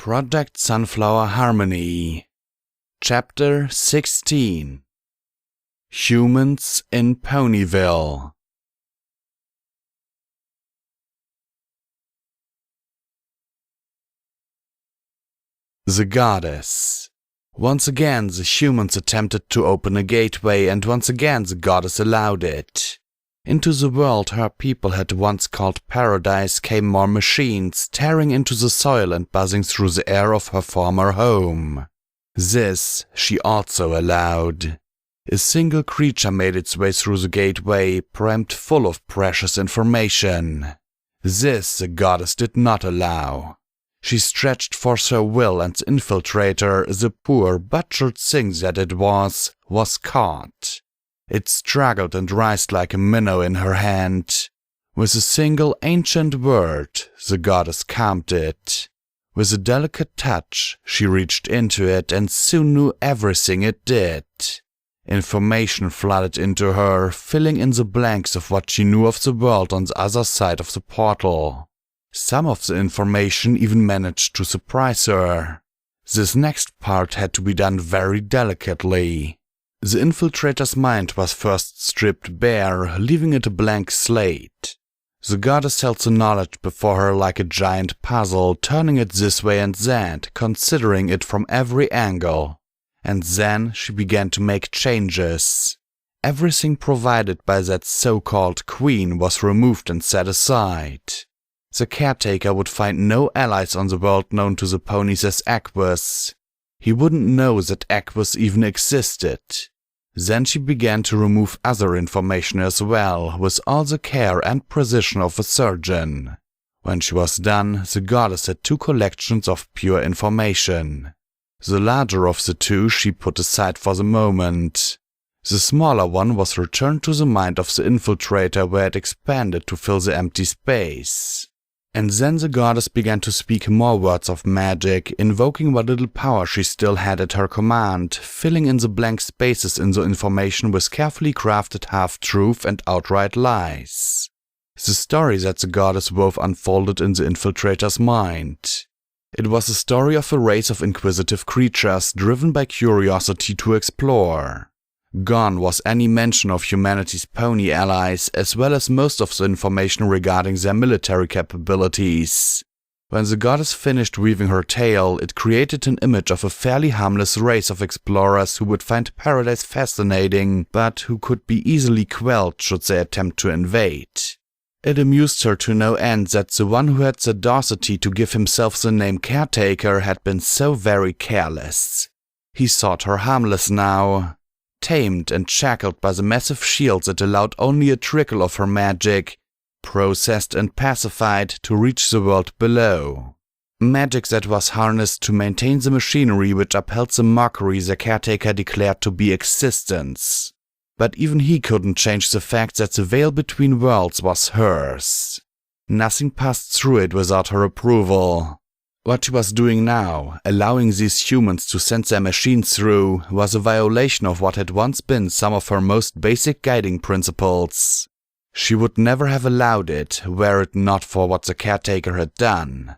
Project Sunflower Harmony. Chapter 16. Humans in Ponyville. The Goddess. Once again the humans attempted to open a gateway, and once again the goddess allowed it. Into the world her people had once called paradise came more machines, tearing into the soil and buzzing through the air of her former home. This she also allowed. A single creature made its way through the gateway, crammed full of precious information. This the goddess did not allow. She stretched forth her will, and the infiltrator, the poor, butchered thing that it was caught. It struggled and writhed like a minnow in her hand. With a single ancient word, the goddess calmed it. With a delicate touch, she reached into it and soon knew everything it did. Information flooded into her, filling in the blanks of what she knew of the world on the other side of the portal. Some of the information even managed to surprise her. This next part had to be done very delicately. The infiltrator's mind was first stripped bare, leaving it a blank slate. The goddess held the knowledge before her like a giant puzzle, turning it this way and that, considering it from every angle. And then she began to make changes. Everything provided by that so-called queen was removed and set aside. The caretaker would find no allies on the world known to the ponies as Aquas. He wouldn't know that Aquas even existed. Then she began to remove other information as well, with all the care and precision of a surgeon. When she was done, the goddess had two collections of pure information. The larger of the two she put aside for the moment. The smaller one was returned to the mind of the infiltrator, where it expanded to fill the empty space. And then the goddess began to speak more words of magic, invoking what little power she still had at her command, filling in the blank spaces in the information with carefully crafted half-truth and outright lies. The story that the goddess wove unfolded in the infiltrator's mind. It was a story of a race of inquisitive creatures driven by curiosity to explore. Gone was any mention of humanity's pony allies, as well as most of the information regarding their military capabilities. When the goddess finished weaving her tale, it created an image of a fairly harmless race of explorers who would find paradise fascinating, but who could be easily quelled should they attempt to invade. It amused her to no end that the one who had the audacity to give himself the name caretaker had been so very careless. He thought her harmless now. Tamed and shackled by the massive shields that allowed only a trickle of her magic, processed and pacified to reach the world below. Magic that was harnessed to maintain the machinery which upheld the mockery the caretaker declared to be existence. But even he couldn't change the fact that the veil between worlds was hers. Nothing passed through it without her approval. What she was doing now, allowing these humans to send their machines through, was a violation of what had once been some of her most basic guiding principles. She would never have allowed it, were it not for what the caretaker had done.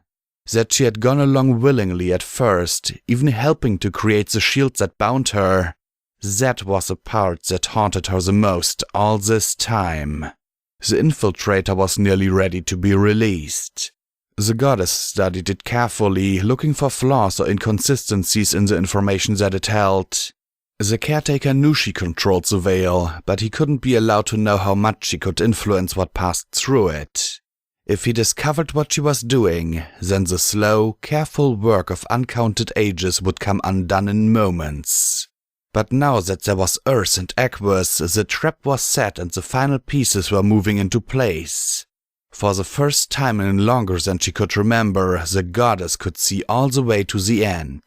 That she had gone along willingly at first, even helping to create the shield that bound her, that was the part that haunted her the most all this time. The infiltrator was nearly ready to be released. The goddess studied it carefully, looking for flaws or inconsistencies in the information that it held. The caretaker knew she controlled the veil, but he couldn't be allowed to know how much she could influence what passed through it. If he discovered what she was doing, then the slow, careful work of uncounted ages would come undone in moments. But now that there was Earth and Aquas, the trap was set and the final pieces were moving into place. For the first time in longer than she could remember, the goddess could see all the way to the end.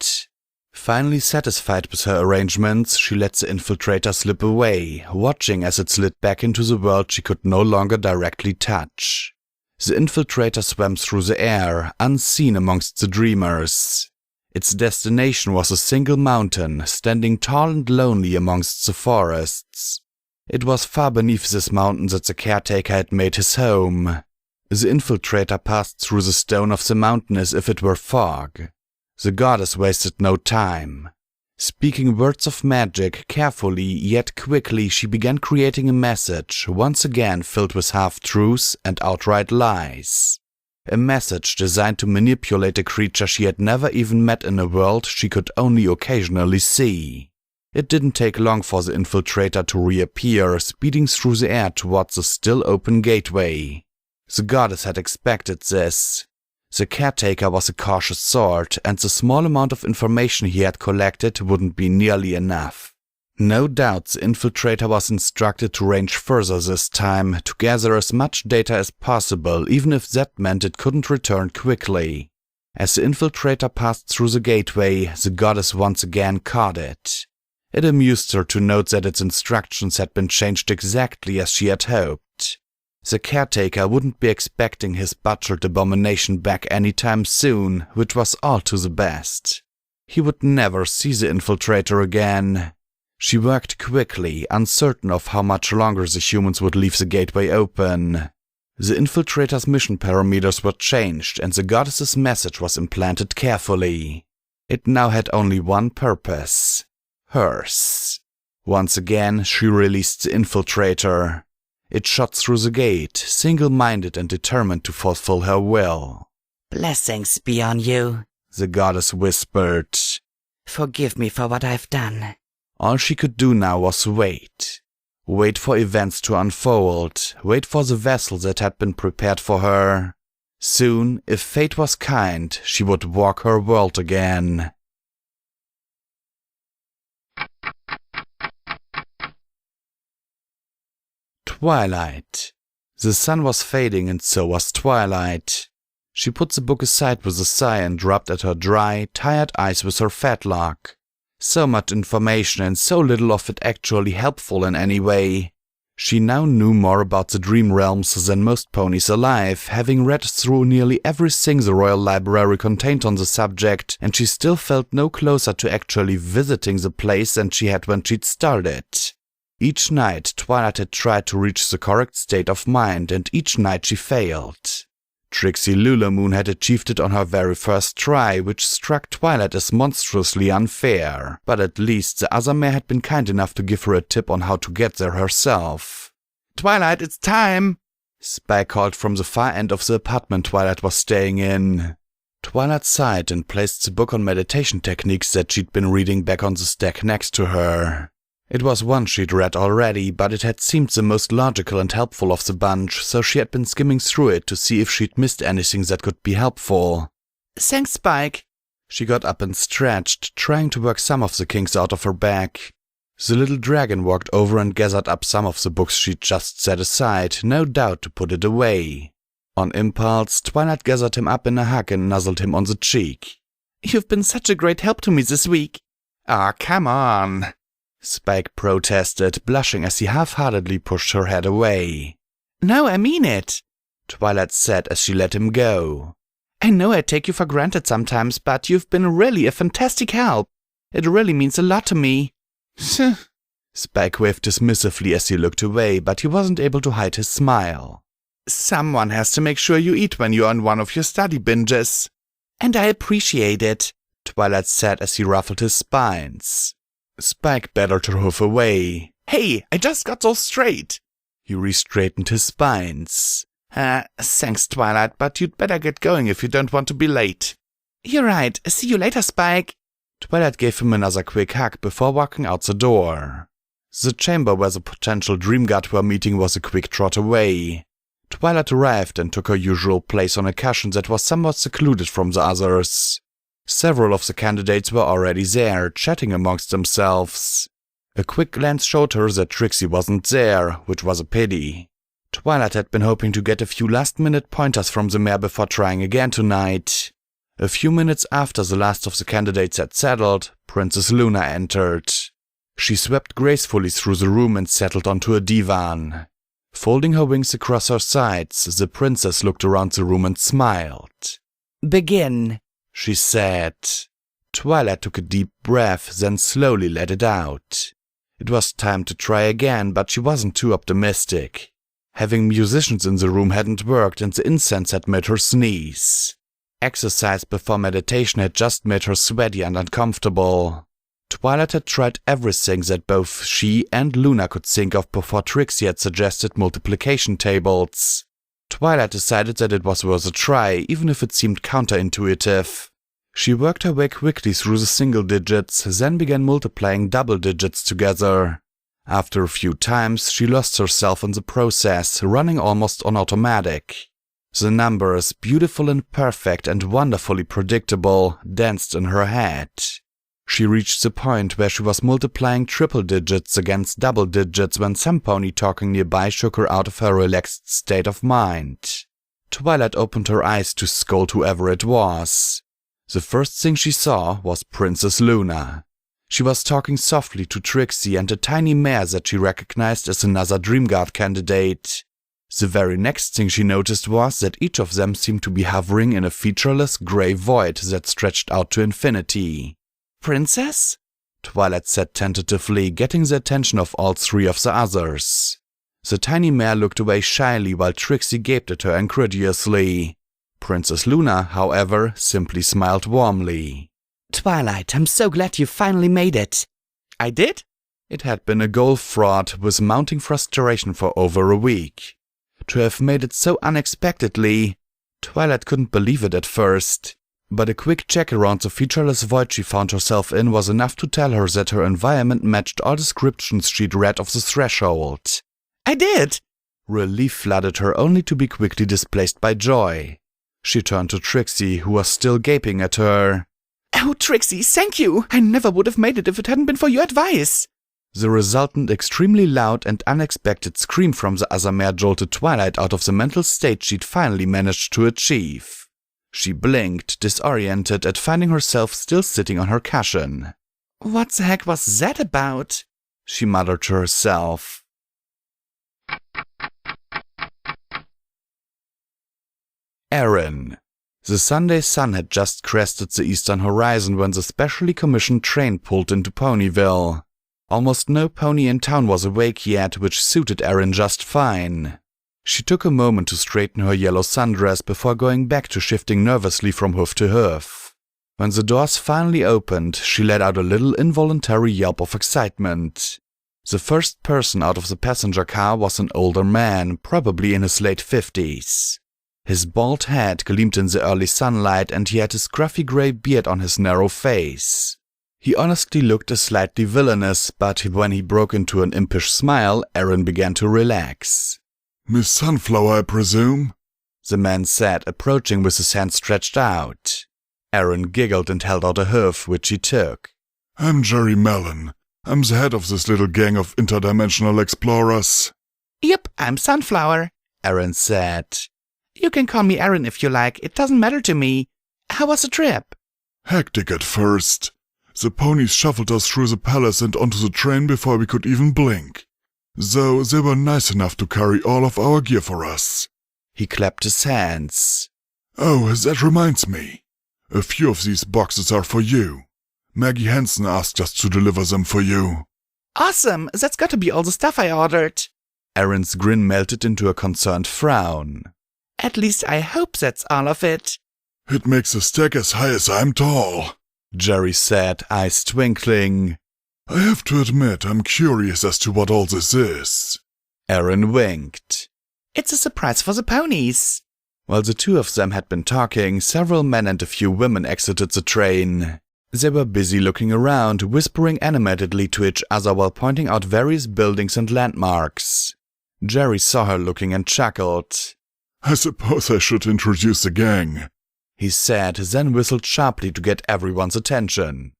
Finally satisfied with her arrangements, she let the infiltrator slip away, watching as it slid back into the world she could no longer directly touch. The infiltrator swam through the air, unseen amongst the dreamers. Its destination was a single mountain, standing tall and lonely amongst the forests. It was far beneath this mountain that the caretaker had made his home. The infiltrator passed through the stone of the mountain as if it were fog. The goddess wasted no time. Speaking words of magic carefully yet quickly, she began creating a message, once again filled with half-truths and outright lies. A message designed to manipulate a creature she had never even met in a world she could only occasionally see. It didn't take long for the infiltrator to reappear, speeding through the air towards the still open gateway. The goddess had expected this. The caretaker was a cautious sort, and the small amount of information he had collected wouldn't be nearly enough. No doubt the infiltrator was instructed to range further this time, to gather as much data as possible, even if that meant it couldn't return quickly. As the infiltrator passed through the gateway, the goddess once again caught it. It amused her to note that its instructions had been changed exactly as she had hoped. The caretaker wouldn't be expecting his butchered abomination back anytime soon, which was all to the best. He would never see the infiltrator again. She worked quickly, uncertain of how much longer the humans would leave the gateway open. The infiltrator's mission parameters were changed, and the goddess's message was implanted carefully. It now had only one purpose. Hers. Once again, she released the infiltrator. It shot through the gate, single-minded and determined to fulfill her will. "Blessings be on you," the goddess whispered. "Forgive me for what I've done." All she could do now was wait. Wait for events to unfold, wait for the vessel that had been prepared for her. Soon, if fate was kind, she would walk her world again. Twilight. The sun was fading and so was twilight. She put the book aside with a sigh and rubbed at her dry, tired eyes with her fetlock. So much information and so little of it actually helpful in any way. She now knew more about the dream realms than most ponies alive, having read through nearly everything the Royal Library contained on the subject, and she still felt no closer to actually visiting the place than she had when she'd started. Each night, Twilight had tried to reach the correct state of mind, and each night she failed. Trixie Lulamoon had achieved it on her very first try, which struck Twilight as monstrously unfair, but at least the other mare had been kind enough to give her a tip on how to get there herself. "Twilight, it's time!" Spike called from the far end of the apartment Twilight was staying in. Twilight sighed and placed the book on meditation techniques that she'd been reading back on the stack next to her. It was one she'd read already, but it had seemed the most logical and helpful of the bunch, so she had been skimming through it to see if she'd missed anything that could be helpful. "Thanks, Spike." She got up and stretched, trying to work some of the kinks out of her back. The little dragon walked over and gathered up some of the books she'd just set aside, no doubt to put it away. On impulse, Twilight gathered him up in a hug and nuzzled him on the cheek. "You've been such a great help to me this week." "Aw, come on," Spike protested, blushing as he half-heartedly pushed her head away. "No, I mean it," Twilight said as she let him go. "I know I take you for granted sometimes, but you've been really a fantastic help. It really means a lot to me." Spike waved dismissively as he looked away, but he wasn't able to hide his smile. "Someone has to make sure you eat when you're on one of your study binges." "And I appreciate it," Twilight said as he ruffled his spines. Spike battered her hoof away. "Hey, I just got those straight." He re-straightened his spines. Thanks, Twilight, but you'd better get going if you don't want to be late." "You're right. See you later, Spike." Twilight gave him another quick hug before walking out the door. The chamber where the potential Dream Guard were meeting was a quick trot away. Twilight arrived and took her usual place on a cushion that was somewhat secluded from the others. Several of the candidates were already there, chatting amongst themselves. A quick glance showed her that Trixie wasn't there, which was a pity. Twilight had been hoping to get a few last-minute pointers from the mare before trying again tonight. A few minutes after the last of the candidates had settled, Princess Luna entered. She swept gracefully through the room and settled onto a divan. Folding her wings across her sides, the princess looked around the room and smiled. "Begin," she said. Twilight took a deep breath, then slowly let it out. It was time to try again, but she wasn't too optimistic. Having musicians in the room hadn't worked, and the incense had made her sneeze. Exercise before meditation had just made her sweaty and uncomfortable. Twilight had tried everything that both she and Luna could think of before Trixie had suggested multiplication tables. Twilight decided that it was worth a try, even if it seemed counterintuitive. She worked her way quickly through the single digits, then began multiplying double digits together. After a few times, she lost herself in the process, running almost on automatic. The numbers, beautiful and perfect and wonderfully predictable, danced in her head. She reached the point where she was multiplying triple digits against double digits when some pony talking nearby shook her out of her relaxed state of mind. Twilight opened her eyes to scold whoever it was. The first thing she saw was Princess Luna. She was talking softly to Trixie and a tiny mare that she recognized as another DreamGuard candidate. The very next thing she noticed was that each of them seemed to be hovering in a featureless gray void that stretched out to infinity. Princess? Twilight said tentatively, getting the attention of all three of the others. The tiny mare looked away shyly while Trixie gaped at her incredulously. Princess Luna, however, simply smiled warmly. Twilight, I'm so glad you finally made it. I did? It had been a goal fraught with mounting frustration for over a week. To have made it so unexpectedly, Twilight couldn't believe it at first. But a quick check around the featureless void she found herself in was enough to tell her that her environment matched all descriptions she'd read of the threshold. I did! Relief flooded her only to be quickly displaced by joy. She turned to Trixie, who was still gaping at her. Oh, Trixie, thank you! I never would have made it if it hadn't been for your advice! The resultant extremely loud and unexpected scream from the other mare jolted Twilight out of the mental state she'd finally managed to achieve. She blinked, disoriented at finding herself still sitting on her cushion. What the heck was that about? She muttered to herself. Erin. The Sunday sun had just crested the eastern horizon when the specially commissioned train pulled into Ponyville. Almost no pony in town was awake yet, which suited Erin just fine. She took a moment to straighten her yellow sundress before going back to shifting nervously from hoof to hoof. When the doors finally opened, she let out a little involuntary yelp of excitement. The first person out of the passenger car was an older man, probably in his late 50s. His bald head gleamed in the early sunlight and he had a scruffy gray beard on his narrow face. He honestly looked a slightly villainous, but when he broke into an impish smile, Erin began to relax. Miss Sunflower, I presume? The man said, approaching with his hand stretched out. Erin giggled and held out a hoof, which he took. I'm Jerry Mellon. I'm the head of this little gang of interdimensional explorers. Yep, I'm Sunflower, Erin said. You can call me Erin if you like, it doesn't matter to me. How was the trip? Hectic at first. The ponies shuffled us through the palace and onto the train before we could even blink. Though they were nice enough to carry all of our gear for us. He clapped his hands. Oh, that reminds me. A few of these boxes are for you. Maggie Hansen asked us to deliver them for you. Awesome! That's got to be all the stuff I ordered. Erin's grin melted into a concerned frown. At least I hope that's all of it. It makes a stack as high as I'm tall, Jerry said, eyes twinkling. I have to admit, I'm curious as to what all this is. Erin winked. It's a surprise for the ponies. While the two of them had been talking, several men and a few women exited the train. They were busy looking around, whispering animatedly to each other while pointing out various buildings and landmarks. Jerry saw her looking and chuckled. I suppose I should introduce the gang, he said, then whistled sharply to get everyone's attention.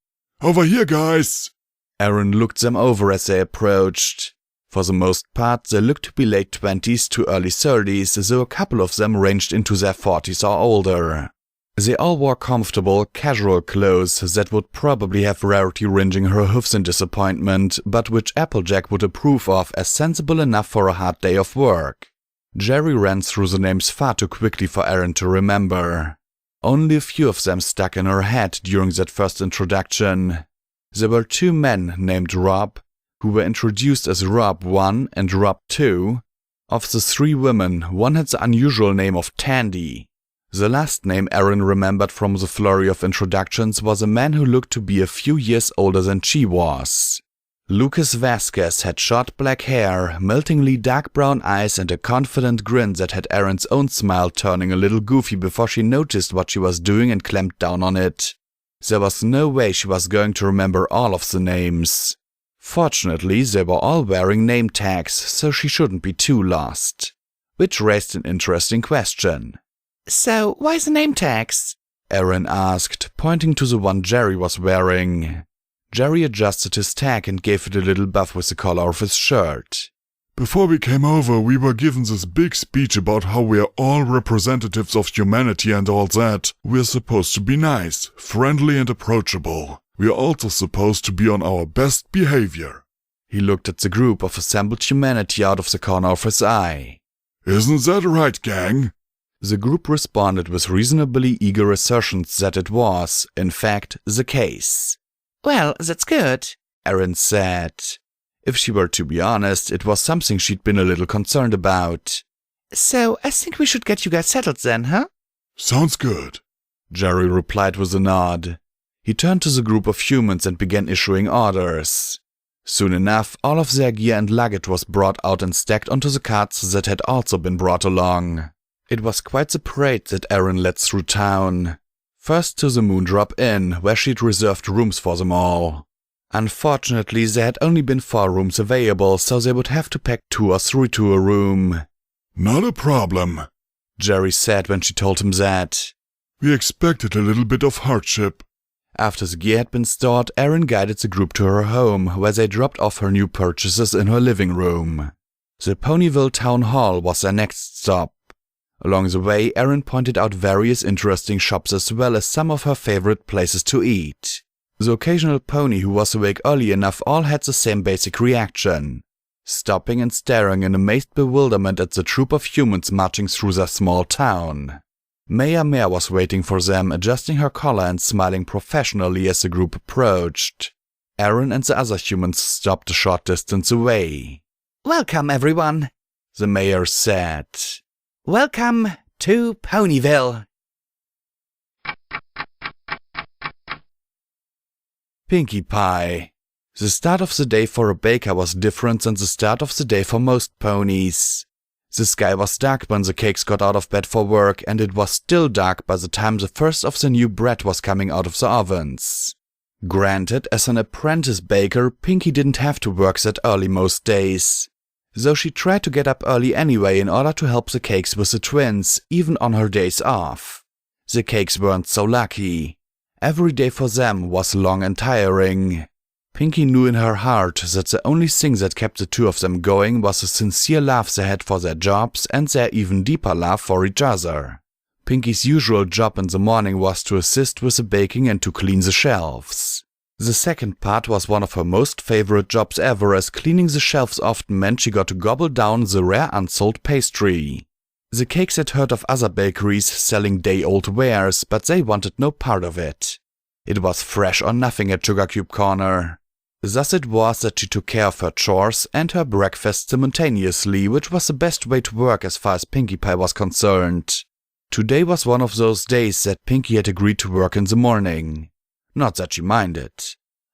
Over here, guys! Erin looked them over as they approached. For the most part, they looked to be late 20s to early 30s, though a couple of them ranged into their 40s or older. They all wore comfortable, casual clothes that would probably have Rarity wringing her hoofs in disappointment, but which Applejack would approve of as sensible enough for a hard day of work. Jerry ran through the names far too quickly for Erin to remember. Only a few of them stuck in her head during that first introduction. There were two men named Rob, who were introduced as Rob 1 and Rob 2. Of the three women, one had the unusual name of Tandy. The last name Erin remembered from the flurry of introductions was a man who looked to be a few years older than she was. Lucas Vasquez had short black hair, meltingly dark brown eyes, and a confident grin that had Erin's own smile turning a little goofy before she noticed what she was doing and clamped down on it. There was no way she was going to remember all of the names. Fortunately, they were all wearing name tags, so she shouldn't be too lost. Which raised an interesting question. So, why the name tags? Erin asked, pointing to the one Jerry was wearing. Jerry adjusted his tag and gave it a little buff with the collar of his shirt. Before we came over, we were given this big speech about how we are all representatives of humanity and all that. We're supposed to be nice, friendly and approachable. We are also supposed to be on our best behavior. He looked at the group of assembled humanity out of the corner of his eye. Isn't that right, gang? The group responded with reasonably eager assertions that it was, in fact, the case. Well, that's good, Erin said. If she were to be honest, it was something she'd been a little concerned about. So, I think we should get you guys settled then, huh? Sounds good, Jerry replied with a nod. He turned to the group of humans and began issuing orders. Soon enough, all of their gear and luggage was brought out and stacked onto the carts that had also been brought along. It was quite the parade that Erin led through town. First to the Moondrop Inn, where she'd reserved rooms for them all. Unfortunately, there had only been 4 rooms available, so they would have to pack 2 or 3 to a room. Not a problem, Jerry said when she told him that. We expected a little bit of hardship. After the gear had been stored, Erin guided the group to her home, where they dropped off her new purchases in her living room. The Ponyville Town Hall was their next stop. Along the way, Erin pointed out various interesting shops as well as some of her favorite places to eat. The occasional pony who was awake early enough all had the same basic reaction, stopping and staring in amazed bewilderment at the troop of humans marching through their small town. Maya Mare was waiting for them, adjusting her collar and smiling professionally as the group approached. Erin and the other humans stopped a short distance away. Welcome, everyone, the mayor said. Welcome to Ponyville. Pinkie Pie. The start of the day for a baker was different than the start of the day for most ponies. The sky was dark when the cakes got out of bed for work, and it was still dark by the time the first of the new bread was coming out of the ovens. Granted, as an apprentice baker, Pinkie didn't have to work that early most days, though she tried to get up early anyway in order to help the cakes with the twins, even on her days off. The cakes weren't so lucky. Every day for them was long and tiring. Pinkie knew in her heart that the only thing that kept the two of them going was the sincere love they had for their jobs and their even deeper love for each other. Pinkie's usual job in the morning was to assist with the baking and to clean the shelves. The second part was one of her most favorite jobs ever, as cleaning the shelves often meant she got to gobble down the rare unsold pastry. The cakes had heard of other bakeries selling day-old wares, but they wanted no part of it. It was fresh or nothing at Sugar Cube Corner. Thus it was that she took care of her chores and her breakfast simultaneously, which was the best way to work as far as Pinkie Pie was concerned. Today was one of those days that Pinkie had agreed to work in the morning. Not that she minded.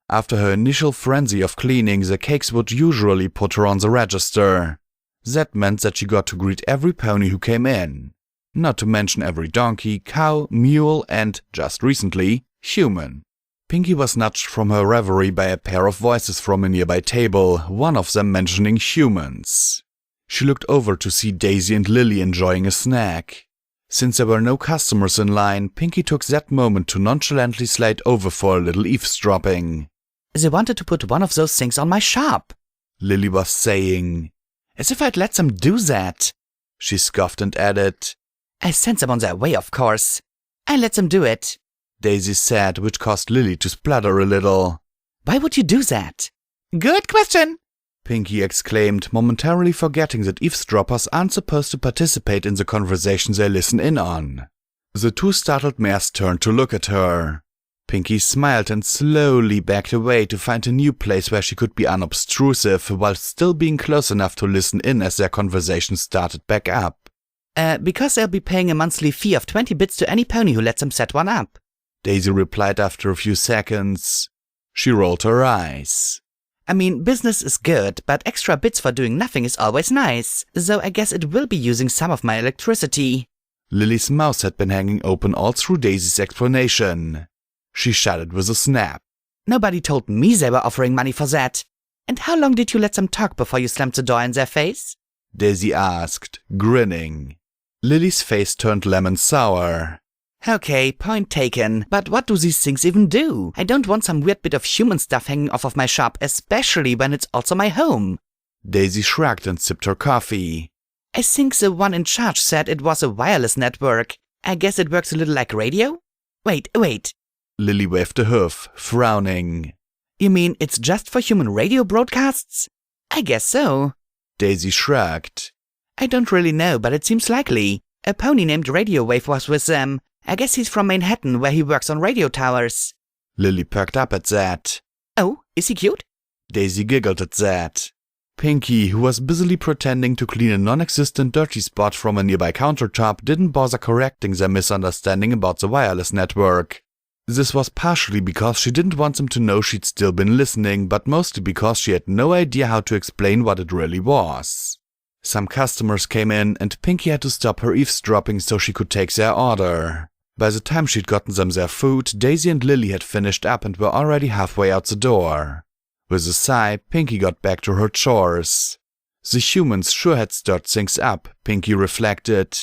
After her initial frenzy of cleaning, the cakes would usually put her on the register. That meant that she got to greet every pony who came in. Not to mention every donkey, cow, mule, and, just recently, human. Pinkie was nudged from her reverie by a pair of voices from a nearby table, one of them mentioning humans. She looked over to see Daisy and Lily enjoying a snack. Since there were no customers in line, Pinkie took that moment to nonchalantly slide over for a little eavesdropping. They wanted to put one of those things on my shop, Lily was saying. As if I'd let them do that, she scoffed and added. I sent them on their way, of course. I let them do it, Daisy said, which caused Lily to splutter a little. Why would you do that? Good question, Pinkie exclaimed, momentarily forgetting that eavesdroppers aren't supposed to participate in the conversation they listen in on. The two startled mares turned to look at her. Pinkie smiled and slowly backed away to find a new place where she could be unobtrusive while still being close enough to listen in as their conversation started back up. Because they'll be paying a monthly fee of 20 bits to any pony who lets them set one up, Daisy replied after a few seconds. She rolled her eyes. I mean, business is good, but extra bits for doing nothing is always nice, so I guess it will be using some of my electricity. Lily's mouth had been hanging open all through Daisy's explanation. She shut it with a snap. Nobody told me they were offering money for that. And how long did you let them talk before you slammed the door in their face? Daisy asked, grinning. Lily's face turned lemon sour. Okay, point taken. But what do these things even do? I don't want some weird bit of human stuff hanging off of my shop, especially when it's also my home. Daisy shrugged and sipped her coffee. I think the one in charge said it was a wireless network. I guess it works a little like radio? Wait. Lily waved a hoof, frowning. You mean it's just for human radio broadcasts? I guess so. Daisy shrugged. I don't really know, but it seems likely. A pony named Radio Wave was with them. I guess he's from Manhattan, where he works on radio towers. Lily perked up at that. Oh, is he cute? Daisy giggled at that. Pinky, who was busily pretending to clean a non-existent dirty spot from a nearby countertop, didn't bother correcting their misunderstanding about the wireless network. This was partially because she didn't want them to know she'd still been listening, but mostly because she had no idea how to explain what it really was. Some customers came in, and Pinky had to stop her eavesdropping so she could take their order. By the time she'd gotten them their food, Daisy and Lily had finished up and were already halfway out the door. With a sigh, Pinky got back to her chores. The humans sure had stirred things up, Pinky reflected.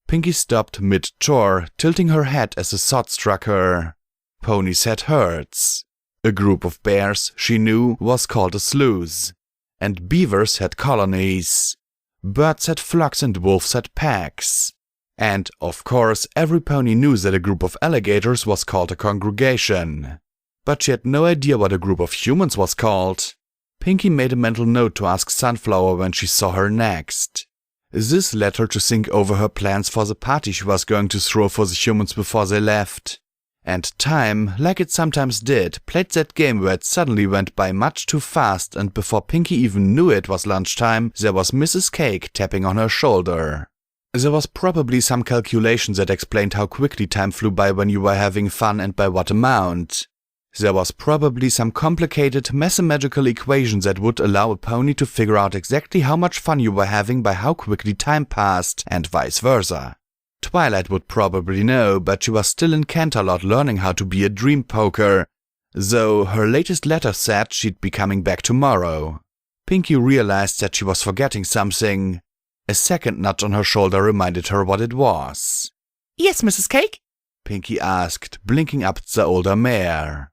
Pinky stopped mid-chore, tilting her head as a thought struck her. Ponies had herds. A group of bears, she knew, was called a sluice. And beavers had colonies. Birds had flocks and wolves had packs. And, of course, every pony knew that a group of alligators was called a congregation. But she had no idea what a group of humans was called. Pinky made a mental note to ask Sunflower when she saw her next. This led her to think over her plans for the party she was going to throw for the humans before they left. And time, like it sometimes did, played that game where it suddenly went by much too fast, and before Pinky even knew it was lunchtime, there was Mrs. Cake tapping on her shoulder. There was probably some calculation that explained how quickly time flew by when you were having fun and by what amount. There was probably some complicated mathematical equation that would allow a pony to figure out exactly how much fun you were having by how quickly time passed, and vice versa. Twilight would probably know, but she was still in Canterlot learning how to be a dream poker, though her latest letter said she'd be coming back tomorrow. Pinky realized that she was forgetting something. A second nudge on her shoulder reminded her what it was. Yes, Mrs. Cake? Pinky asked, blinking up at the older mare.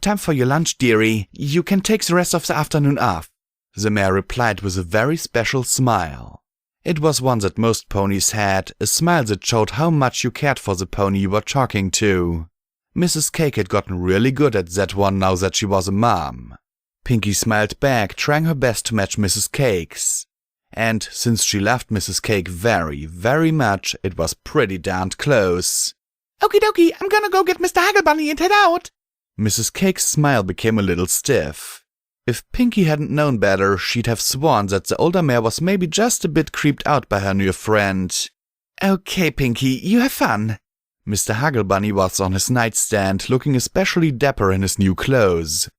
Time for your lunch, dearie. You can take the rest of the afternoon off. The mare replied with a very special smile. It was one that most ponies had, a smile that showed how much you cared for the pony you were talking to. Mrs. Cake had gotten really good at that one now that she was a mom. Pinky smiled back, trying her best to match Mrs. Cake's. And since she loved Mrs. Cake very, very much, it was pretty darned close. Okie dokie, I'm gonna go get Mr. Hagglebunny and head out. Mrs. Cake's smile became a little stiff. If Pinky hadn't known better, she'd have sworn that the older mare was maybe just a bit creeped out by her new friend. Okay, Pinky, you have fun. Mr. Hagglebunny was on his nightstand, looking especially dapper in his new clothes.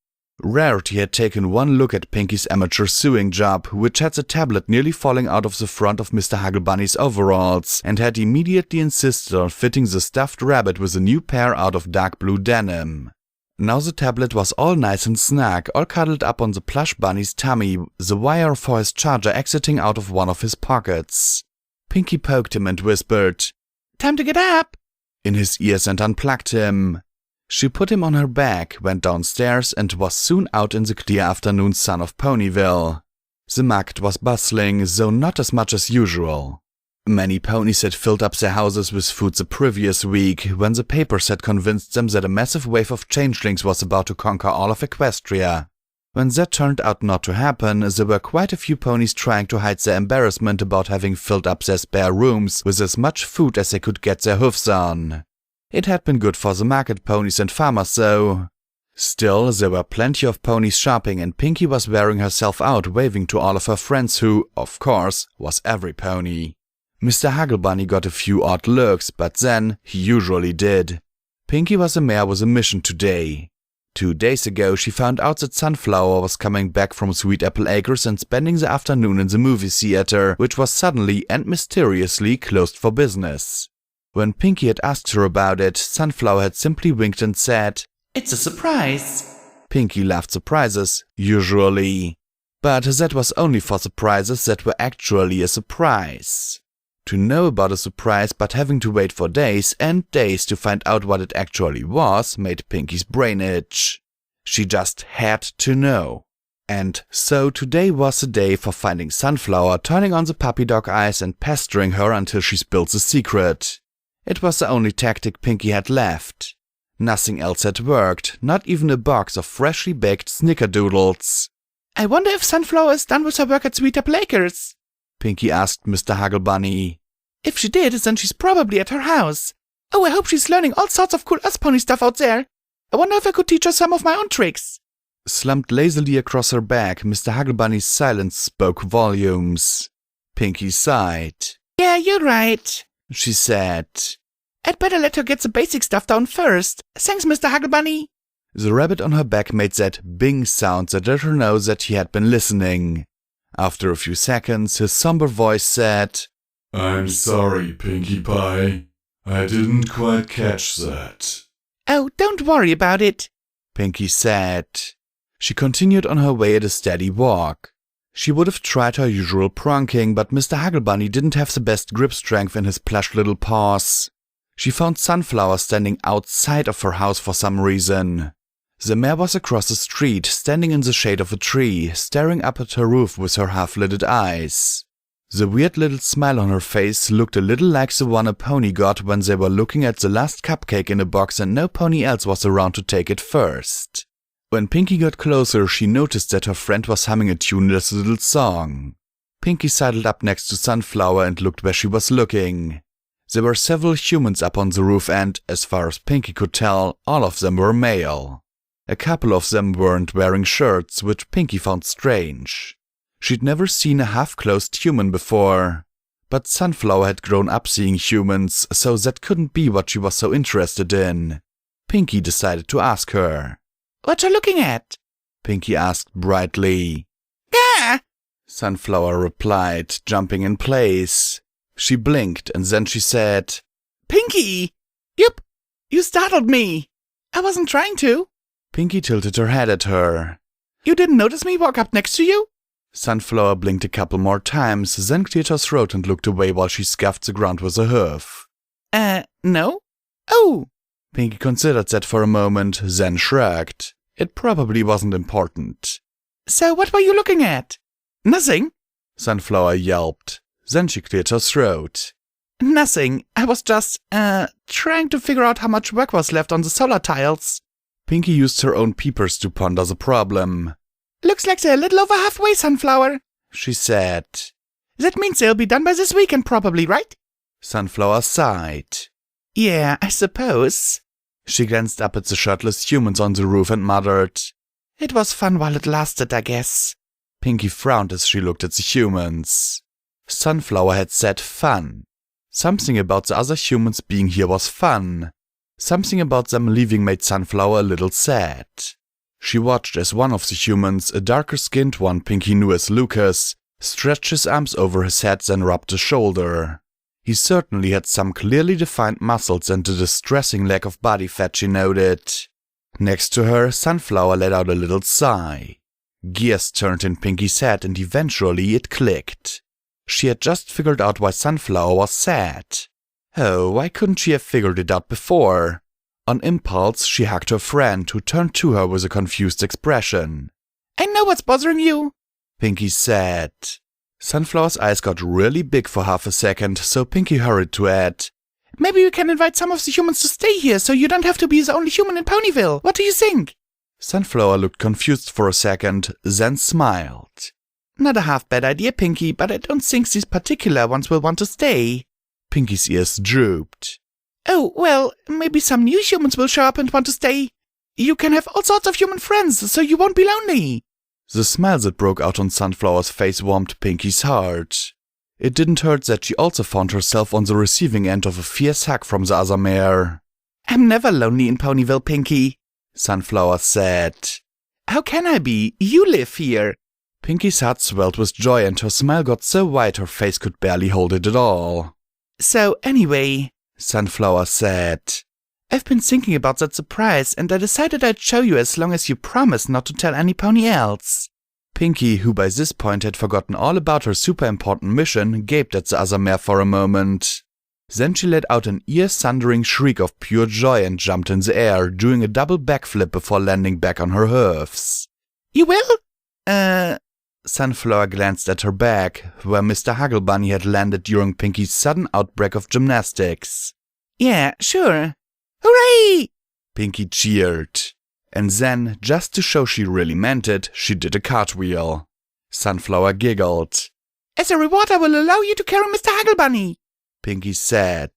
Rarity had taken one look at Pinky's amateur sewing job, which had the tablet nearly falling out of the front of Mr. Hagglebunny's overalls, and had immediately insisted on fitting the stuffed rabbit with a new pair out of dark blue denim. Now the tablet was all nice and snug, all cuddled up on the plush bunny's tummy, the wire for his charger exiting out of one of his pockets. Pinky poked him and whispered, "Time to get up!" in his ears and unplugged him. She put him on her back, went downstairs, and was soon out in the clear afternoon sun of Ponyville. The market was bustling, though not as much as usual. Many ponies had filled up their houses with food the previous week, when the papers had convinced them that a massive wave of changelings was about to conquer all of Equestria. When that turned out not to happen, there were quite a few ponies trying to hide their embarrassment about having filled up their spare rooms with as much food as they could get their hoofs on. It had been good for the market ponies and farmers, though. Still, there were plenty of ponies shopping, and Pinky was wearing herself out waving to all of her friends who, of course, was every pony. Mr. Hagglebunny got a few odd looks, but then he usually did. Pinky was a mare with a mission today. 2 days ago, she found out that Sunflower was coming back from Sweet Apple Acres and spending the afternoon in the movie theater, which was suddenly and mysteriously closed for business. When Pinky had asked her about it, Sunflower had simply winked and said, "It's a surprise." Pinky loved surprises, usually. But that was only for surprises that were actually a surprise. To know about a surprise but having to wait for days and days to find out what it actually was made Pinky's brain itch. She just had to know. And so today was the day for finding Sunflower, turning on the puppy dog eyes and pestering her until she spilled the secret. It was the only tactic Pinky had left. Nothing else had worked, not even a box of freshly baked snickerdoodles. "I wonder if Sunflower is done with her work at Sweet Apple Acres?" Pinky asked Mr. Hagglebunny. "If she did, then she's probably at her house. Oh, I hope she's learning all sorts of cool Pony stuff out there. I wonder if I could teach her some of my own tricks." Slumped lazily across her back, Mr. Hagglebunny's silence spoke volumes. Pinky sighed. "Yeah, you're right," she said. "I'd better let her get the basic stuff down first. Thanks, Mr. Hagglebunny." The rabbit on her back made that bing sound that let her know that he had been listening. After a few seconds, his somber voice said, I'm sorry, Pinkie Pie. I didn't quite catch that. "Oh, don't worry about it," Pinky said. She continued on her way at a steady walk. She would have tried her usual pronking, but Mr. Hagglebunny didn't have the best grip strength in his plush little paws. She found Sunflower standing outside of her house for some reason. The mare was across the street, standing in the shade of a tree, staring up at her roof with her half-lidded eyes. The weird little smile on her face looked a little like the one a pony got when they were looking at the last cupcake in a box and no pony else was around to take it first. When Pinky got closer, she noticed that her friend was humming a tuneless little song. Pinky sidled up next to Sunflower and looked where she was looking. There were several humans up on the roof and, as far as Pinky could tell, all of them were male. A couple of them weren't wearing shirts, which Pinky found strange. She'd never seen a half-clothed human before. But Sunflower had grown up seeing humans, so that couldn't be what she was so interested in. Pinky decided to ask her. "What you looking at?" Pinky asked brightly. "Gah!" Sunflower replied, jumping in place. She blinked and then she said, "Pinky! Yup, you startled me. I wasn't trying to." Pinky tilted her head at her. "You didn't notice me walk up next to you?" Sunflower blinked a couple more times, then cleared her throat and looked away while she scuffed the ground with a hoof. No? Oh!" Pinky considered that for a moment, then shrugged. It probably wasn't important. "So what were you looking at?" "Nothing," Sunflower yelped. Then she cleared her throat. "Nothing. I was just, trying to figure out how much work was left on the solar tiles." Pinky used her own peepers to ponder the problem. "Looks like they're a little over halfway, Sunflower," she said. "That means they'll be done by this weekend probably, right?" Sunflower sighed. "Yeah, I suppose." She glanced up at the shirtless humans on the roof and muttered, "It was fun while it lasted, I guess." Pinky frowned as she looked at the humans. Sunflower had said fun. Something about the other humans being here was fun. Something about them leaving made Sunflower a little sad. She watched as one of the humans, a darker-skinned one Pinky knew as Lucas, stretched his arms over his head and rubbed a shoulder. He certainly had some clearly defined muscles and a distressing lack of body fat, she noted. Next to her, Sunflower let out a little sigh. Gears turned in Pinky's head and eventually it clicked. She had just figured out why Sunflower was sad. Oh, why couldn't she have figured it out before? On impulse, she hugged her friend, who turned to her with a confused expression. "I know what's bothering you," Pinky said. Sunflower's eyes got really big for half a second, so Pinky hurried to add, "Maybe we can invite some of the humans to stay here so you don't have to be the only human in Ponyville. What do you think?" Sunflower looked confused for a second, then smiled. "Not a half-bad idea, Pinky, but I don't think these particular ones will want to stay." Pinky's ears drooped. "Oh, well, maybe some new humans will show up and want to stay. You can have all sorts of human friends, so you won't be lonely." The smile that broke out on Sunflower's face warmed Pinky's heart. It didn't hurt that she also found herself on the receiving end of a fierce hug from the other mare. I'm never lonely in Ponyville, Pinky, Sunflower said. How can I be? You live here. Pinky's heart swelled with joy and her smile got so wide her face could barely hold it at all. So anyway, Sunflower said, I've been thinking about that surprise and I decided I'd show you as long as you promise not to tell any pony else. Pinky, who by this point had forgotten all about her super important mission, gaped at the other mare for a moment. Then she let out an ear-sundering shriek of pure joy and jumped in the air, doing a double backflip before landing back on her hooves. You will? Sunflower glanced at her back, where Mr. Hugglebunny had landed during Pinky's sudden outbreak of gymnastics. Yeah, sure. Hooray! Pinky cheered. And then, just to show she really meant it, she did a cartwheel. Sunflower giggled. As a reward, I will allow you to carry Mr. Hugglebunny, Pinky said.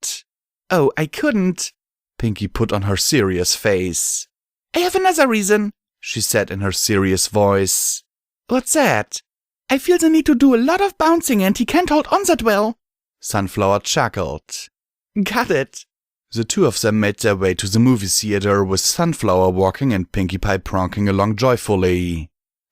Oh, I couldn't, Pinky put on her serious face. I have another reason, she said in her serious voice. What's that? I feel the need to do a lot of bouncing and he can't hold on that well. Sunflower chuckled. Got it. The two of them made their way to the movie theater with Sunflower walking and Pinkie Pie pronking along joyfully.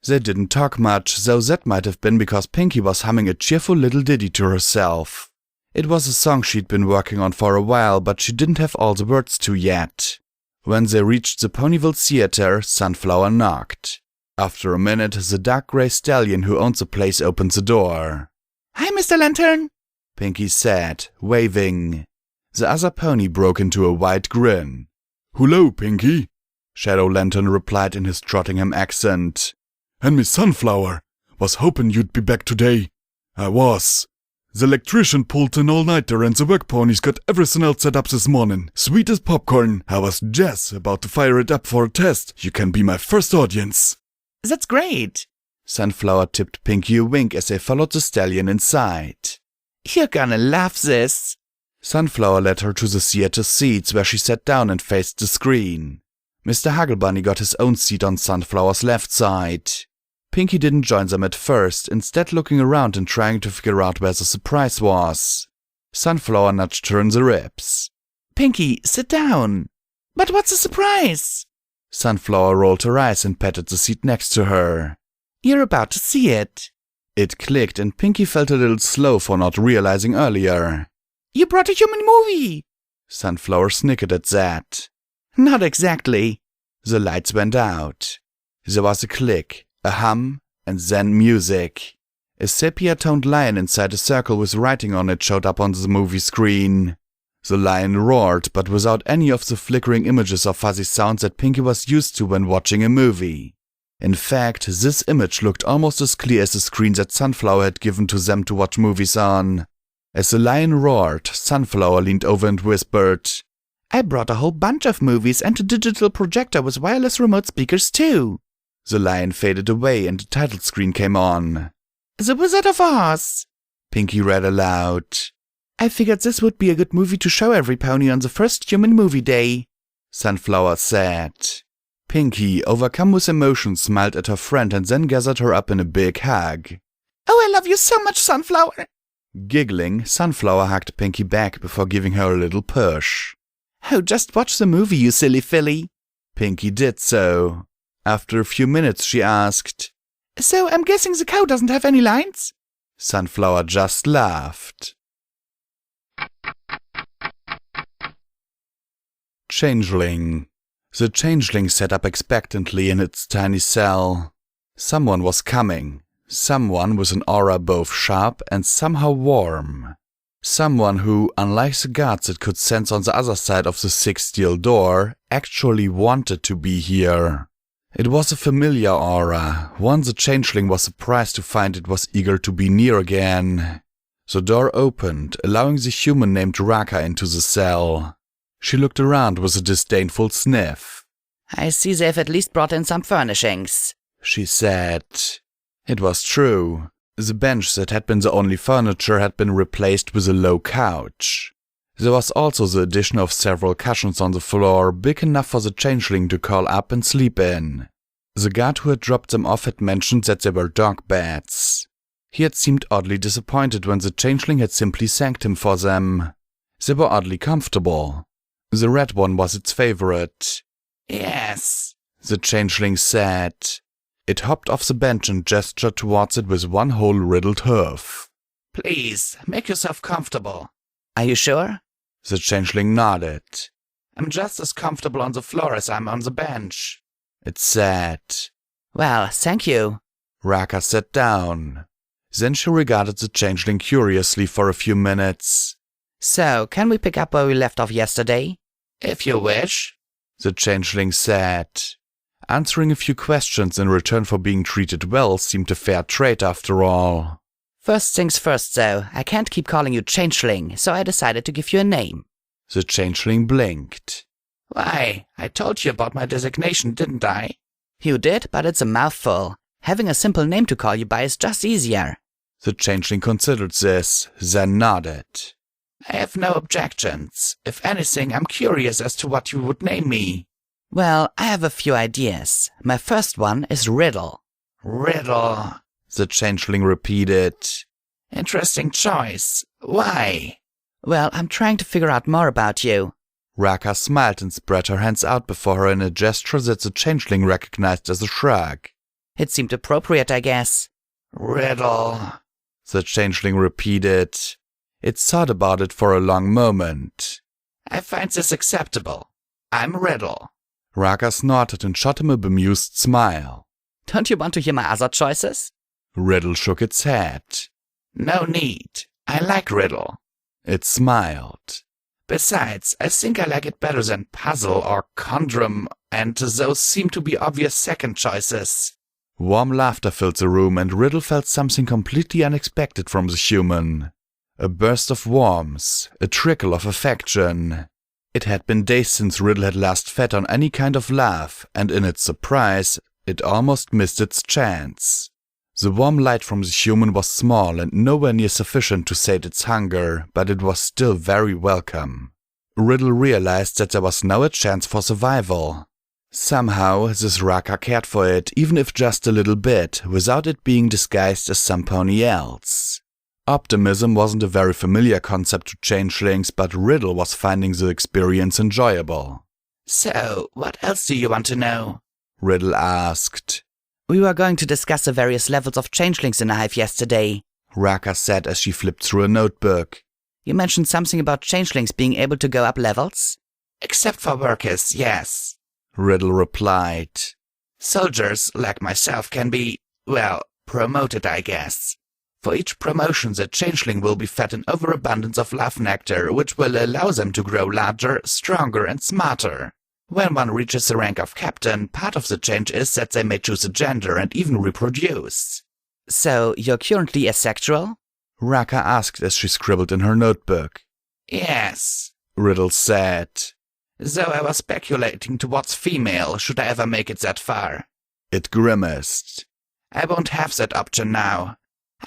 They didn't talk much, though that might have been because Pinkie was humming a cheerful little ditty to herself. It was a song she'd been working on for a while, but she didn't have all the words to yet. When they reached the Ponyville Theater, Sunflower knocked. After a minute, the dark gray stallion who owned the place opened the door. Hi, Mr. Lantern, Pinkie said, waving. The other pony broke into a wide grin. Hullo, Pinky, Shadow Lantern replied in his Trottingham accent. And Miss Sunflower. Was hoping you'd be back today. I was. The electrician pulled an all-nighter and the work ponies got everything else set up this morning. Sweet as popcorn. I was just about to fire it up for a test. You can be my first audience. That's great. Sunflower tipped Pinky a wink as they followed the stallion inside. You're gonna love this. Sunflower led her to the theater seats where she sat down and faced the screen. Mr. Hugglebunny got his own seat on Sunflower's left side. Pinky didn't join them at first, instead looking around and trying to figure out where the surprise was. Sunflower nudged her in the ribs. Pinky, sit down. But what's the surprise? Sunflower rolled her eyes and patted the seat next to her. You're about to see it. It clicked and Pinky felt a little slow for not realizing earlier. You brought a human movie. Sunflower snickered at that. Not exactly. The lights went out. There was a click, a hum, and then music. A sepia-toned lion inside a circle with writing on it showed up on the movie screen. The lion roared, but without any of the flickering images or fuzzy sounds that Pinky was used to when watching a movie. In fact, this image looked almost as clear as the screen that Sunflower had given to them to watch movies on. As the lion roared, Sunflower leaned over and whispered, I brought a whole bunch of movies and a digital projector with wireless remote speakers too. The lion faded away and the title screen came on. The Wizard of Oz, Pinky read aloud. I figured this would be a good movie to show every pony on the first human movie day, Sunflower said. Pinky, overcome with emotion, smiled at her friend and then gathered her up in a big hug. Oh, I love you so much, Sunflower. Giggling, Sunflower hugged Pinky back before giving her a little push. Oh, just watch the movie, you silly filly. Pinky did so. After a few minutes, she asked, So I'm guessing the cow doesn't have any lines? Sunflower just laughed. Changeling. The changeling sat up expectantly in its tiny cell. Someone was coming. Someone with an aura both sharp and somehow warm. Someone who, unlike the guards it could sense on the other side of the 6 steel door, actually wanted to be here. It was a familiar aura, one the changeling was surprised to find it was eager to be near again. The door opened, allowing the human named Raka into the cell. She looked around with a disdainful sniff. I see they've at least brought in some furnishings, she said. It was true. The bench that had been the only furniture had been replaced with a low couch. There was also the addition of several cushions on the floor, big enough for the changeling to curl up and sleep in. The guard who had dropped them off had mentioned that they were dog beds. He had seemed oddly disappointed when the changeling had simply thanked him for them. They were oddly comfortable. The red one was its favorite. Yes, The changeling said. It hopped off the bench and gestured towards it with one whole riddled hoof. please, make yourself comfortable. Are you sure? The changeling nodded. I'm just as comfortable on the floor as I'm on the bench. It said. Well, thank you. Raka sat down. Then she regarded the changeling curiously for a few minutes. So, can we pick up where we left off yesterday? If you wish, The changeling said. Answering a few questions in return for being treated well seemed a fair trade after all. First things first, though, I can't keep calling you Changeling, so I decided to give you a name. The changeling blinked. Why, I told you about my designation, didn't I? You did, but it's a mouthful. Having a simple name to call you by is just easier. The changeling considered this, then nodded. I have no objections. If anything, I'm curious as to what you would name me. Well, I have a few ideas. My first one is Riddle. Riddle, The changeling repeated. interesting choice. Why? Well, I'm trying to figure out more about you. Raka smiled and spread her hands out before her in a gesture that the changeling recognized as a shrug. It seemed appropriate, I guess. Riddle, The changeling repeated. It thought about it for a long moment. I find this acceptable. I'm Riddle. Raka snorted and shot him a bemused smile. Don't you want to hear my other choices? Riddle shook its head. No need. I like Riddle. It smiled. Besides, I think I like it better than Puzzle or Conundrum, and those seem to be obvious second choices. Warm laughter filled the room, and Riddle felt something completely unexpected from the human. A burst of warmth, a trickle of affection. It had been days since Riddle had last fed on any kind of laugh, and in its surprise, it almost missed its chance. The warm light from the human was small and nowhere near sufficient to sate its hunger, but it was still very welcome. Riddle realized that there was now a chance for survival. Somehow, this Raka cared for it, even if just a little bit, without it being disguised as some pony else. Optimism wasn't a very familiar concept to changelings, but Riddle was finding the experience enjoyable. So, what else do you want to know? Riddle asked. We were going to discuss the various levels of changelings in the hive yesterday, Raka said as she flipped through a notebook. You mentioned something about changelings being able to go up levels? Except for workers, yes. Riddle replied. Soldiers, like myself, can be, well, promoted, I guess. For each promotion, the changeling will be fed an overabundance of love nectar, which will allow them to grow larger, stronger, and smarter. When one reaches the rank of captain, part of the change is that they may choose a gender and even reproduce. So, you're currently asexual? Raka asked as she scribbled in her notebook. Yes, Riddle said. Though I was speculating towards female, should I ever make it that far. It grimaced. I won't have that option now.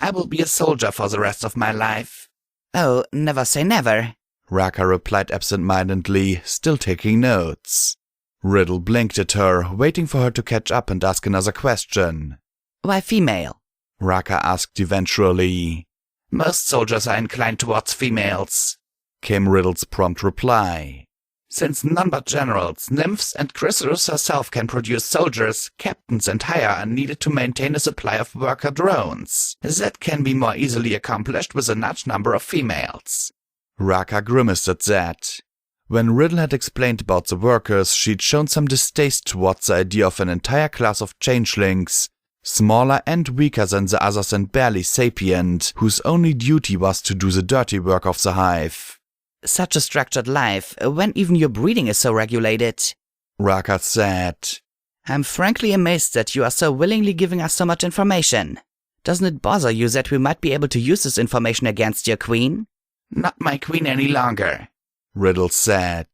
I will be a soldier for the rest of my life. Oh, never say never, Raka replied absent-mindedly, still taking notes. Riddle blinked at her, waiting for her to catch up and ask another question. Why female? Raka asked eventually. Most soldiers are inclined towards females, Came Riddle's prompt reply. Since none but generals, nymphs, and Chrysalis herself can produce soldiers, captains and higher are needed to maintain a supply of worker drones. That can be more easily accomplished with a large number of females. Raka grimaced at that. When Riddle had explained about the workers, she'd shown some distaste towards the idea of an entire class of changelings, smaller and weaker than the others and barely sapient, whose only duty was to do the dirty work of the hive. Such a structured life, when even your breeding is so regulated, Raka said. I'm frankly amazed that you are so willingly giving us so much information. Doesn't it bother you that we might be able to use this information against your queen? Not my queen any longer, Riddle said.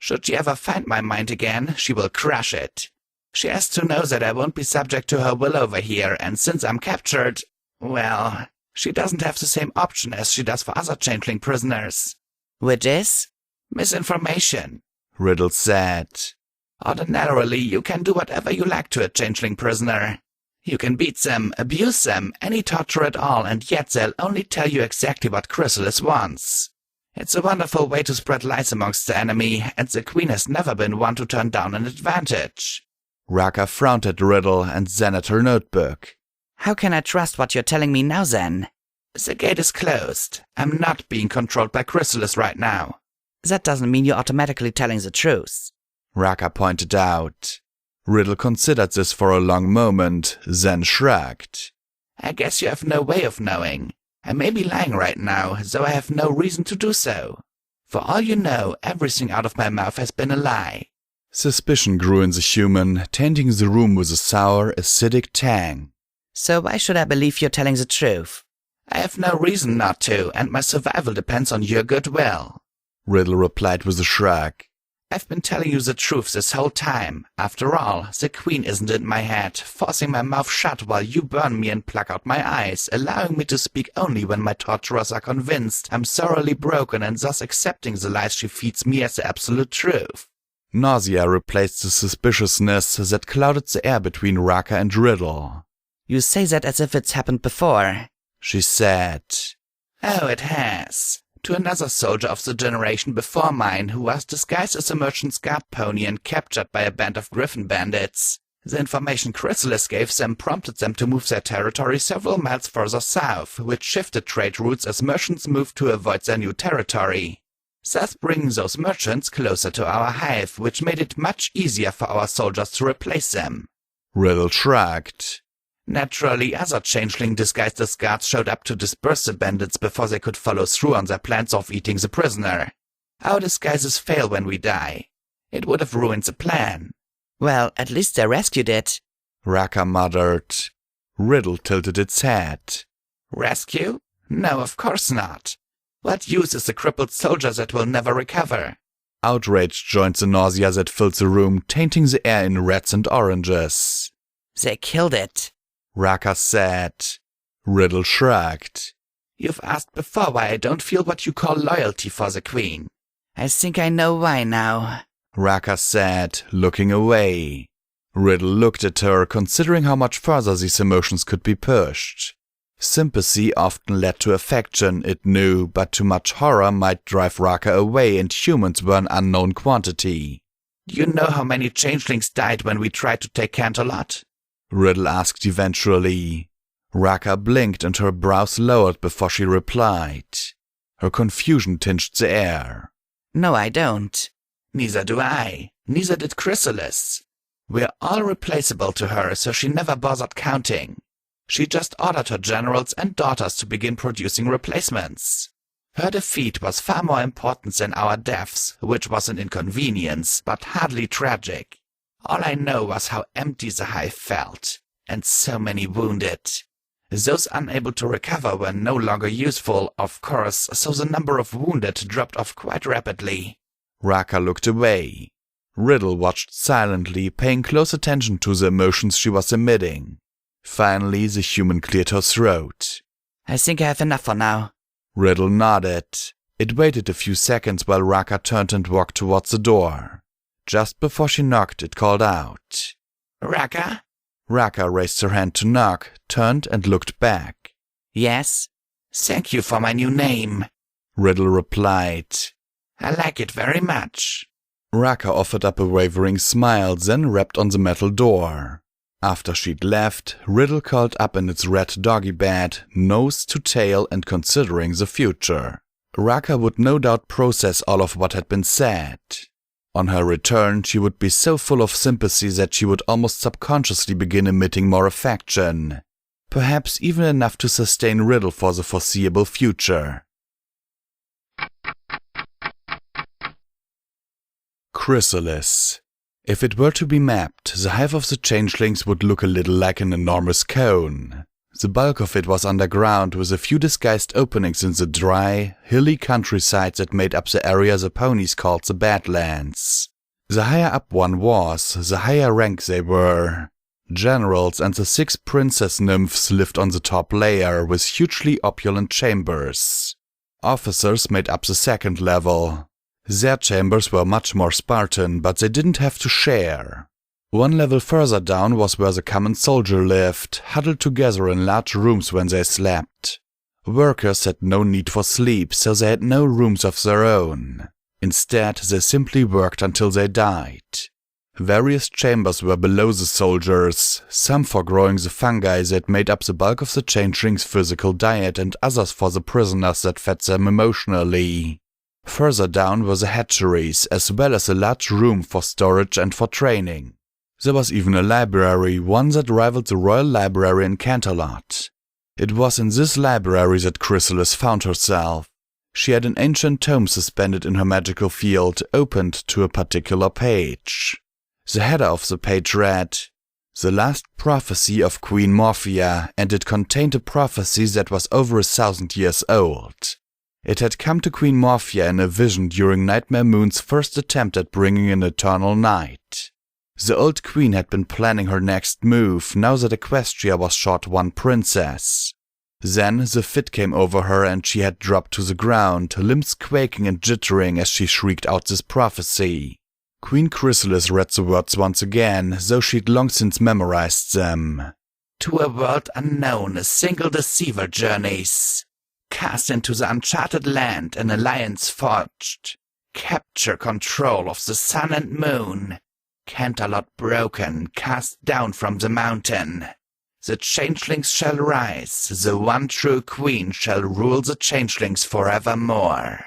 Should she ever find my mind again, she will crush it. She has to know that I won't be subject to her will over here, and since I'm captured, well, she doesn't have the same option as she does for other changeling prisoners. Which is? Misinformation, Riddle said. Ordinarily, you can do whatever you like to a changeling prisoner. You can beat them, abuse them, any torture at all, and yet they'll only tell you exactly what Chrysalis wants. It's a wonderful way to spread lies amongst the enemy, and the Queen has never been one to turn down an advantage. Raka frowned at Riddle and then at her notebook. How can I trust what you're telling me now, then? The gate is closed. I'm not being controlled by Chrysalis right now. That doesn't mean you're automatically telling the truth. Raka pointed out. Riddle considered this for a long moment, then shrugged. I guess you have no way of knowing. I may be lying right now, though I have no reason to do so. For all you know, everything out of my mouth has been a lie. Suspicion grew in the human, tainting the room with a sour, acidic tang. So why should I believe you're telling the truth? I have no reason not to, and my survival depends on your goodwill. Riddle replied with a shrug. I've been telling you the truth this whole time. After all, the Queen isn't in my head, forcing my mouth shut while you burn me and pluck out my eyes, allowing me to speak only when my torturers are convinced I'm thoroughly broken and thus accepting the lies she feeds me as the absolute truth. Nausea replaced the suspiciousness that clouded the air between Raka and Riddle. You say that as if it's happened before, she said. Oh, it has. To another soldier of the generation before mine who was disguised as a merchant's guard pony and captured by a band of griffin bandits. The information Chrysalis gave them prompted them to move their territory several miles further south, which shifted trade routes as merchants moved to avoid their new territory, thus bringing those merchants closer to our hive, which made it much easier for our soldiers to replace them. Riddle shrugged. Naturally, other changeling disguised as guards showed up to disperse the bandits before they could follow through on their plans of eating the prisoner. Our disguises fail when we die. It would have ruined the plan. Well, at least they rescued it. Raka muttered. Riddle tilted its head. Rescue? No, of course not. What use is a crippled soldier that will never recover? Outrage joined the nausea that filled the room, tainting the air in reds and oranges. They killed it, Raka said. Riddle shrugged. You've asked before why I don't feel what you call loyalty for the Queen. I think I know why now, Raka said, looking away. Riddle looked at her, considering how much further these emotions could be pushed. Sympathy often led to affection, it knew, but too much horror might drive Raka away, and humans were an unknown quantity. Do you know how many changelings died when we tried to take Canterlot? Riddle asked eventually. Raka blinked and her brows lowered before she replied. Her confusion tinged the air. No, I don't. Neither do I. Neither did Chrysalis. We're all replaceable to her, so she never bothered counting. She just ordered her generals and daughters to begin producing replacements. Her defeat was far more important than our deaths, which was an inconvenience, but hardly tragic. All I know was how empty the hive felt, and so many wounded. Those unable to recover were no longer useful, of course, so the number of wounded dropped off quite rapidly. Raka looked away. Riddle watched silently, paying close attention to the emotions she was emitting. Finally, the human cleared her throat. I think I have enough for now. Riddle nodded. It waited a few seconds while Raka turned and walked towards the door. Just before she knocked, it called out. Raka? Raka raised her hand to knock, turned and looked back. Yes? Thank you for my new name, Riddle replied. I like it very much. Raka offered up a wavering smile, then rapped on the metal door. After she'd left, Riddle curled up in its red doggy bed, nose to tail and considering the future. Raka would no doubt process all of what had been said. On her return, she would be so full of sympathy that she would almost subconsciously begin emitting more affection. Perhaps even enough to sustain Riddle for the foreseeable future. Chrysalis. If it were to be mapped, the hive of the changelings would look a little like an enormous cone. The bulk of it was underground, with a few disguised openings in the dry, hilly countryside that made up the area the ponies called the Badlands. The higher up one was, the higher rank they were. Generals and the 6 princess nymphs lived on the top layer, with hugely opulent chambers. Officers made up the second level. Their chambers were much more Spartan, but they didn't have to share. One level further down was where the common soldier lived, huddled together in large rooms when they slept. Workers had no need for sleep, so they had no rooms of their own. Instead, they simply worked until they died. Various chambers were below the soldiers, some for growing the fungi that made up the bulk of the changelings' physical diet and others for the prisoners that fed them emotionally. Further down were the hatcheries, as well as a large room for storage and for training. There was even a library, one that rivaled the Royal Library in Canterlot. It was in this library that Chrysalis found herself. She had an ancient tome suspended in her magical field, opened to a particular page. The header of the page read, "The Last Prophecy of Queen Morphia," and it contained a prophecy that was over 1,000 years old. It had come to Queen Morphia in a vision during Nightmare Moon's first attempt at bringing an eternal night. The old queen had been planning her next move, now that Equestria was short one princess. Then the fit came over her and she had dropped to the ground, limbs quaking and jittering as she shrieked out this prophecy. Queen Chrysalis read the words once again, though she'd long since memorized them. To a world unknown, a single deceiver journeys. Cast into the uncharted land, an alliance forged. Capture control of the sun and moon. Canterlot broken, cast down from the mountain. The changelings shall rise, the one true queen shall rule the changelings forevermore.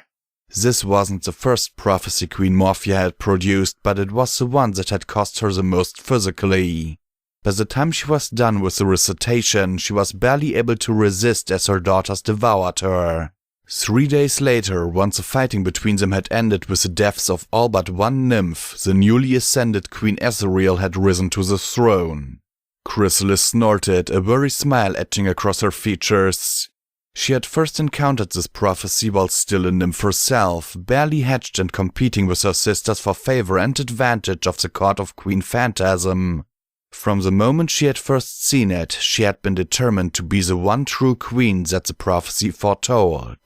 This wasn't the first prophecy Queen Morphia had produced, but it was the one that had cost her the most physically. By the time she was done with the recitation, she was barely able to resist as her daughters devoured her. 3 days later, once the fighting between them had ended with the deaths of all but one nymph, the newly ascended Queen Ezreal had risen to the throne. Chrysalis snorted, a worried smile etching across her features. She had first encountered this prophecy while still a nymph herself, barely hatched and competing with her sisters for favor and advantage of the court of Queen Phantasm. From the moment she had first seen it, she had been determined to be the one true queen that the prophecy foretold.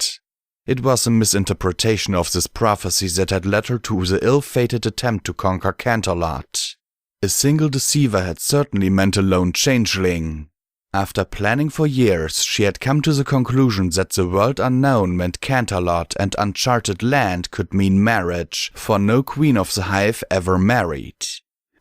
It was a misinterpretation of this prophecy that had led her to the ill-fated attempt to conquer Canterlot. A single deceiver had certainly meant a lone changeling. After planning for years, she had come to the conclusion that the world unknown meant Canterlot and uncharted land could mean marriage, for no queen of the Hive ever married.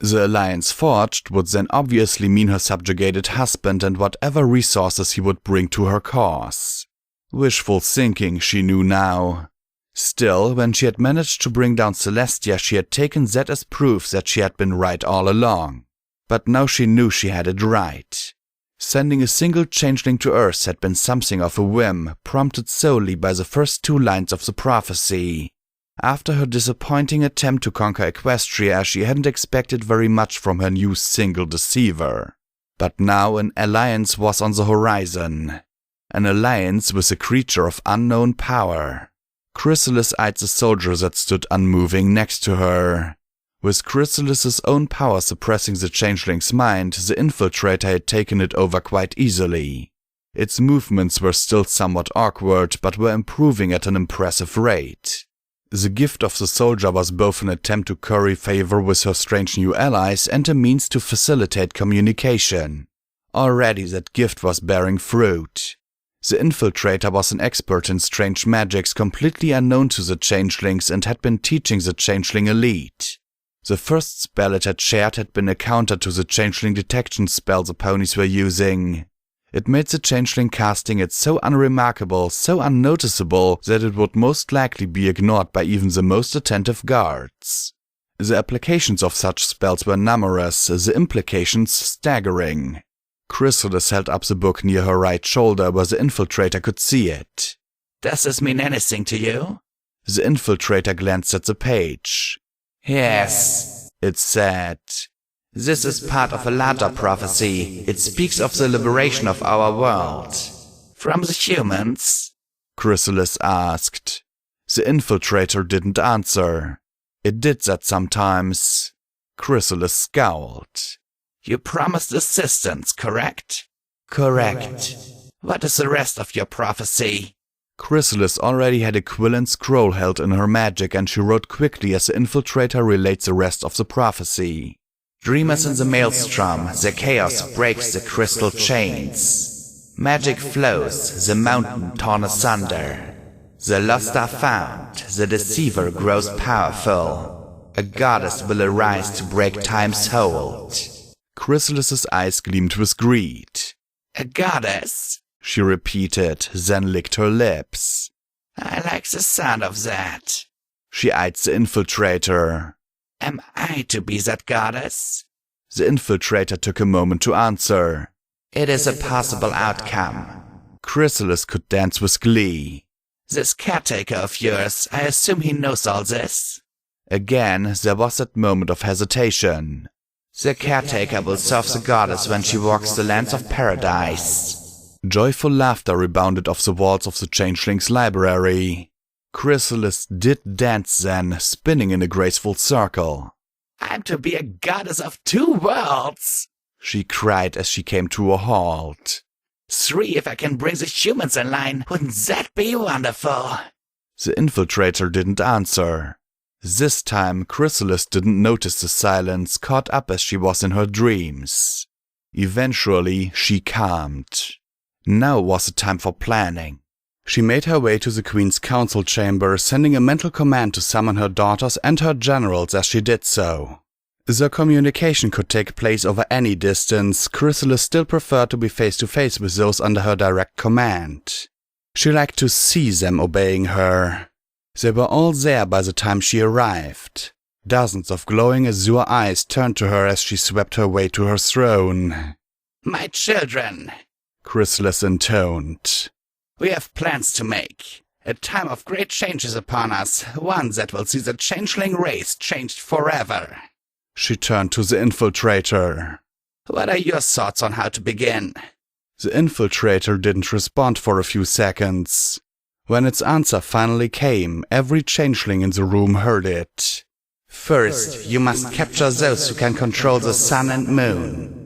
The alliance forged would then obviously mean her subjugated husband and whatever resources he would bring to her cause. Wishful thinking, she knew now. Still, when she had managed to bring down Celestia, she had taken that as proof that she had been right all along. But now she knew she had it right. Sending a single changeling to Earth had been something of a whim, prompted solely by the first 2 lines of the prophecy. After her disappointing attempt to conquer Equestria, she hadn't expected very much from her new single deceiver. But now an alliance was on the horizon. An alliance with a creature of unknown power. Chrysalis eyed the soldier that stood unmoving next to her. With Chrysalis's own power suppressing the changeling's mind, the infiltrator had taken it over quite easily. Its movements were still somewhat awkward, but were improving at an impressive rate. The gift of the soldier was both an attempt to curry favor with her strange new allies and a means to facilitate communication. Already that gift was bearing fruit. The infiltrator was an expert in strange magics completely unknown to the changelings and had been teaching the changeling elite. The first spell it had shared had been a counter to the changeling detection spell the ponies were using. It made the changeling casting it so unremarkable, so unnoticeable, that it would most likely be ignored by even the most attentive guards. The applications of such spells were numerous, the implications staggering. Chrysalis held up the book near her right shoulder where the infiltrator could see it. Does this mean anything to you? The infiltrator glanced at the page. Yes, it said. This is part of a larger prophecy. It speaks of the liberation of our world. From the humans? Chrysalis asked. The infiltrator didn't answer. It did that sometimes. Chrysalis scowled. You promised assistance, correct? Correct. What is the rest of your prophecy? Chrysalis already had a quill and scroll held in her magic, and she wrote quickly as the infiltrator relayed the rest of the prophecy. Dreamers in the maelstrom, the chaos breaks the crystal chains. Magic flows, the mountain torn asunder. The lost are found, the deceiver grows powerful. A goddess will arise to break time's hold. Chrysalis's eyes gleamed with greed. A goddess? She repeated, then licked her lips. I like the sound of that. She eyed the infiltrator. Am I to be that goddess? The infiltrator took a moment to answer. It is a possible outcome. Chrysalis could dance with glee. This caretaker of yours, I assume he knows all this? Again, there was that moment of hesitation. The caretaker will serve the goddess when she walks the lands of paradise. Joyful laughter rebounded off the walls of the changeling's library. Chrysalis did dance then, spinning in a graceful circle. I'm to be a goddess of 2 worlds, she cried as she came to a halt. 3 if I can bring the humans in line. Wouldn't that be wonderful? The infiltrator didn't answer. This time, Chrysalis didn't notice the silence, caught up as she was in her dreams. Eventually, she calmed. Now was the time for planning. She made her way to the Queen's council chamber, sending a mental command to summon her daughters and her generals as she did so. Their communication could take place over any distance. Chrysalis still preferred to be face-to-face with those under her direct command. She liked to see them obeying her. They were all there by the time she arrived. Dozens of glowing azure eyes turned to her as she swept her way to her throne. My children, Chrysalis intoned. We have plans to make. A time of great change is upon us, one that will see the changeling race changed forever. She turned to the infiltrator. What are your thoughts on how to begin? The infiltrator didn't respond for a few seconds. When its answer finally came, every changeling in the room heard it. First, you must capture those who can control the sun and moon.